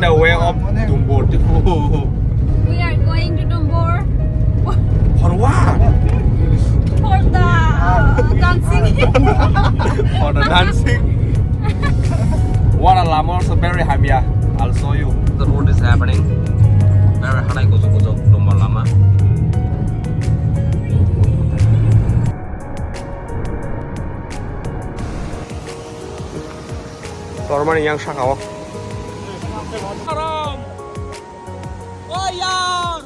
going the way of Dumbor. We are going to Dumbor For what? for the dancing. For the dancing. What a llama also very happy. I'll show you. The road is happening. Very high go to Dumbor Lama. Normal yang sakau. Oh yeah.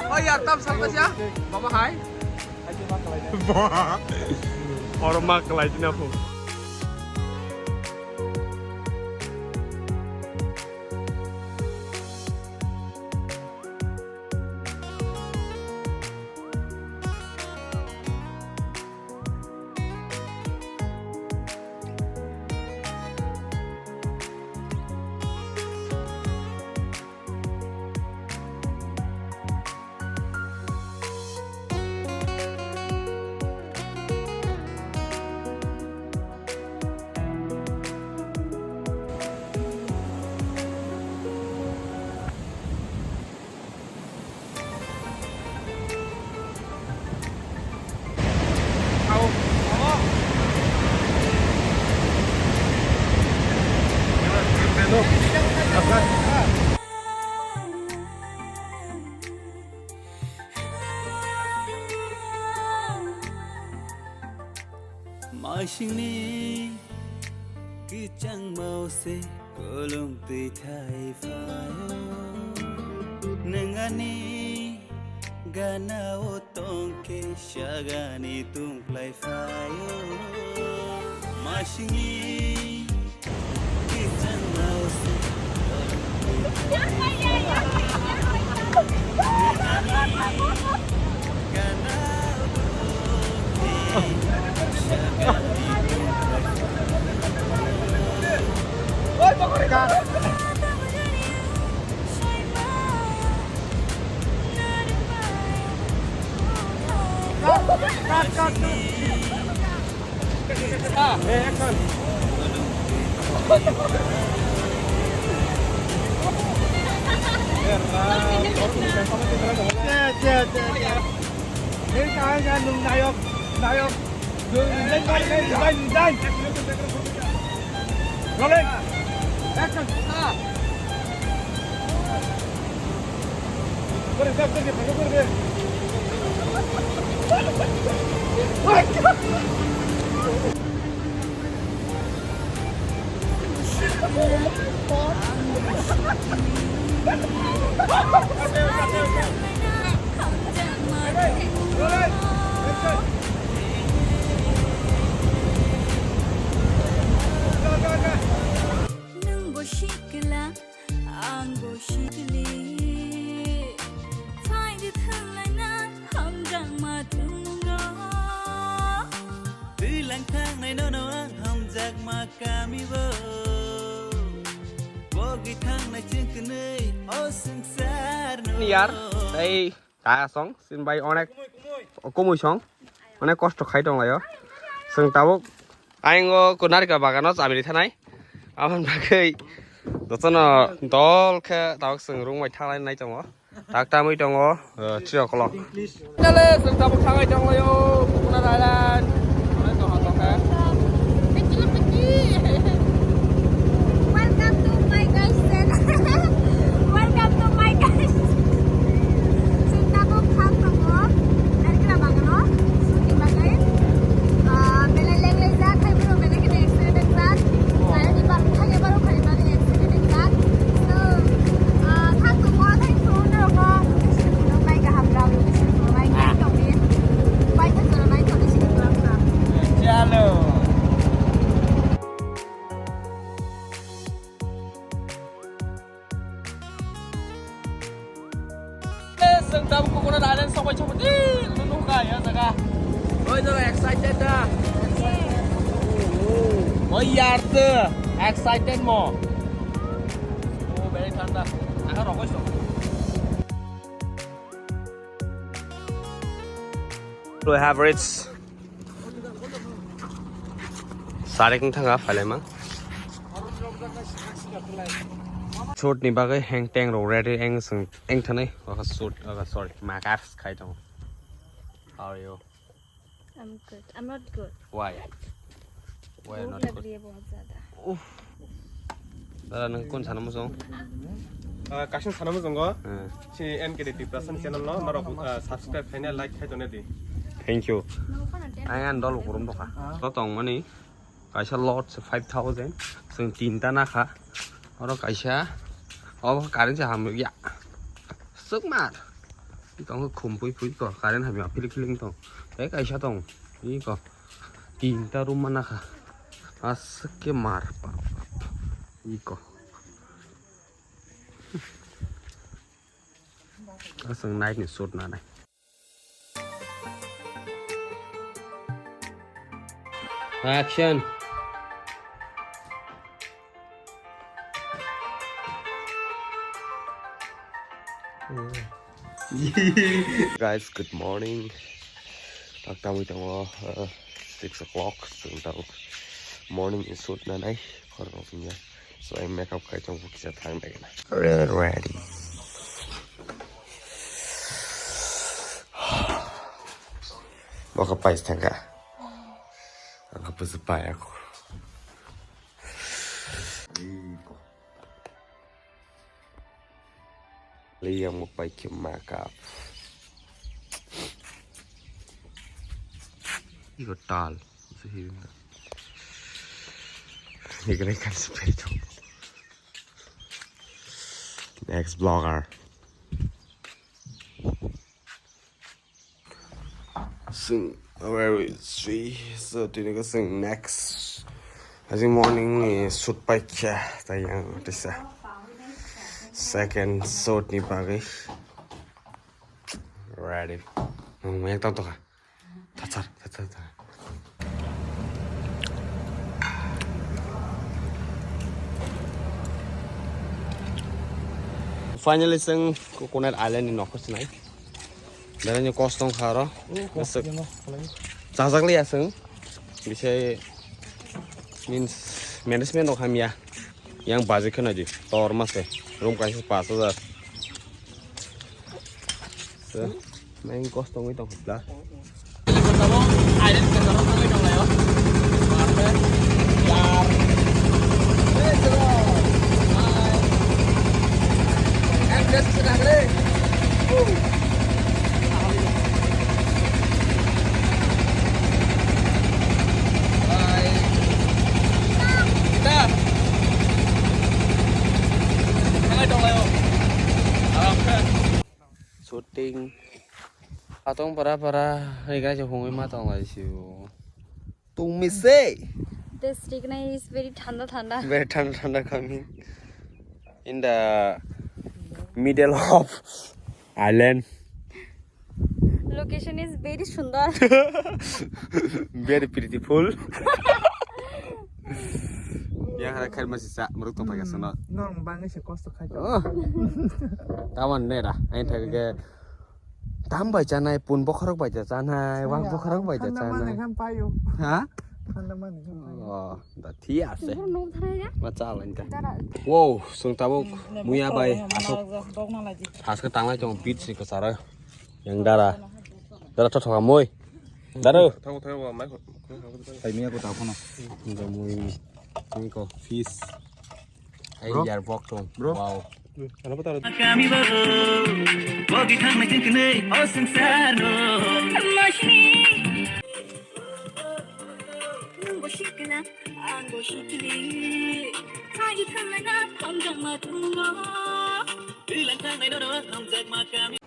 Oh yeah, tam sampai ya. Mama hai. Orang mak lagi ni apa? Mashini kichang mau se Kolomtwi thai Phaio nengani gana otong ke shagani tung play Phaio Mashini kichang mau se gana Oi, pakai cut. Action. Ini kaya nung nayok. Lên. Rolling. Action. Corre. Niar, đây cả sóng xin bay onek, có mùi sóng, onek cost khai trong lại đó, sừng tàu, anh có nát cả bà cái nó giảm đi thế này, anh bà cái, đó là đó cái tàu sừng rung mày thang lên này trong đó, tạc ta mới trong đó, chưa có lọ. Đây là sừng tàu thang này trong này yo, cũng là Đài Loan, đây còn họ cái. Sừng tàu cũng có Đài Loan xong rồi trong một tí nó Nokha ya Zaga. Ôi rất là excited da. Ôi yardı excited mo. Oh very thanda. Aku rokok sih. We have reached सारेखं थाङा फायलायमा शूटनि बागै हें टें ready एं जों एं थानाय shoot sorry माकाफ्स खाइ दं How are you? I'm good. I'm not good. Why? Why भूख not लग good? रही है बहुत ज़्यादा. दादा नों कोन साना मोजां? Kasih sana muzongo. Si NKDT Plus channel lo, naro subscribe kayaknya like kayak donate di. Thank you. Anh ăn đó là của đông hả? Có tổng mà ní. Cái xa lot 5,000. Sừng 9 ta nà khá. Đó cái xa. Cái đến sẽ hàm được dạ. Sức mát. Đi tổng khủng phúi phúi có. Cái đến hàm nhỏ phí linh tổng. Đấy cái xa tổng. Đi có. 9 ta rung mà nà khá. Sức cái mát. Đi có. Nó sừng này thì sốt nà này. Action. Guys, good morning. Tag tao mới tao 6 o'clock. So morning is suit na nai. So I make up kai trong cuộc sẽ time này. Ready. Mau kapai setengah. Aku sepai aku. Liang mau pai ke makeup. Ini tal, sih. Ini kena kan sepeda. Next vlogger. Sing where is she? So today go sing next. As in morning is shoot bike tayang this second shot ni bagay. Ready. May tao to ka. Tatar. Finally sing Coconut Island in Nokha tonight. Dari nyo kostong karo. Zazak liya seng. Bisa means management of hamya. Yang budget kan aja. Tor mas room price 5,000. So, main kostong itu lah. Island kan orang tahu itu lah yo. Sudah kali. Shooting. Atong para ini kan jauh mah tong lagi sih. Tung misé. This stick is very thanda. Very thanda coming. In the middle of island. Location is very sundar. Very beautiful. Yang ada kayak masih sak menurut apa ya sana? Nong bangnya sih kosto kayak. Kawan nih dah. Ain thak ke tambah janai pun bokharok baca janai, wang bokharok baca janai. Kan Phaio. Hah? Kan mana kan Phaio. Oh, dah tiap sih. Nung thara ya? Macam lain kan. Wow, sung tabuk muya bay asok. Has ke tangla jong beach sih ke sana. Yang darah cocok kamu. Darah. Tahu mai. Ini aku tahu kan. Udah muy ini kok fish. Ayo jar bok dong. Wow. Kenapa taruh? Kami baru bagi thang macam kene oseng sano.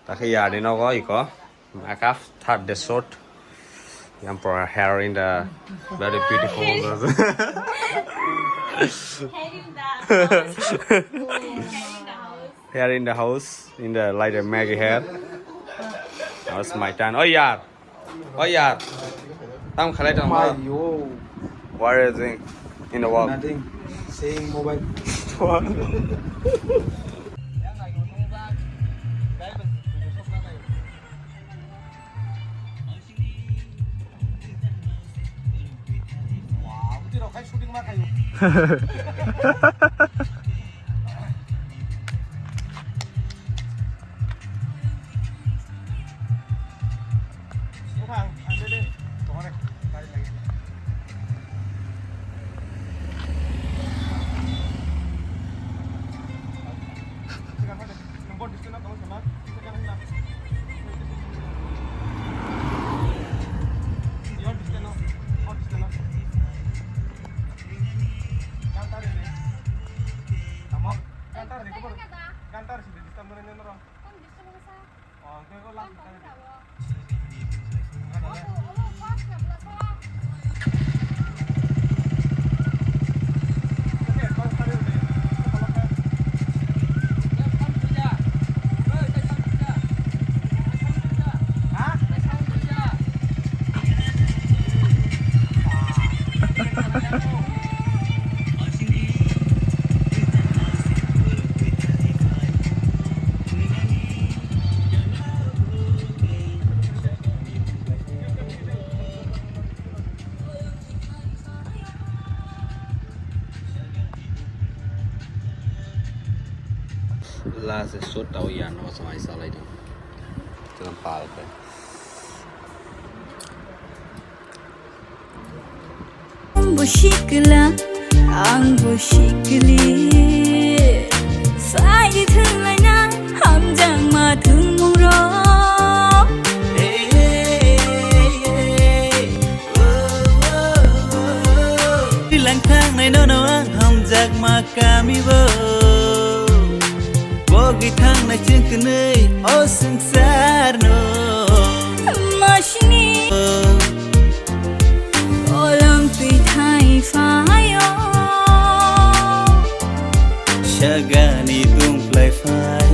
Ta khi giờ đi nó có gì có makeup thật the short. Yang for hair in the very beautiful. Hair in the house, in the like a Maggie hair. Now it's my turn. Oh yeah. Tam khalai tam. Yo. What are you doing in the wall? Nothing. Saying mobile. là sẽ sốt đầu yên nó xong rồi sao lại được cho nó pha được Boşikla, ang boşikli. Say thương lại na, ham chẳng mà thương mong rõ. Lang thang này nó ang hồng giặc mà kami bơ. Bogi thang này chưa cứ nơi ô sương sár no. Mashini, Kolomtwi thay Phaio. Shagani tung play Phaio.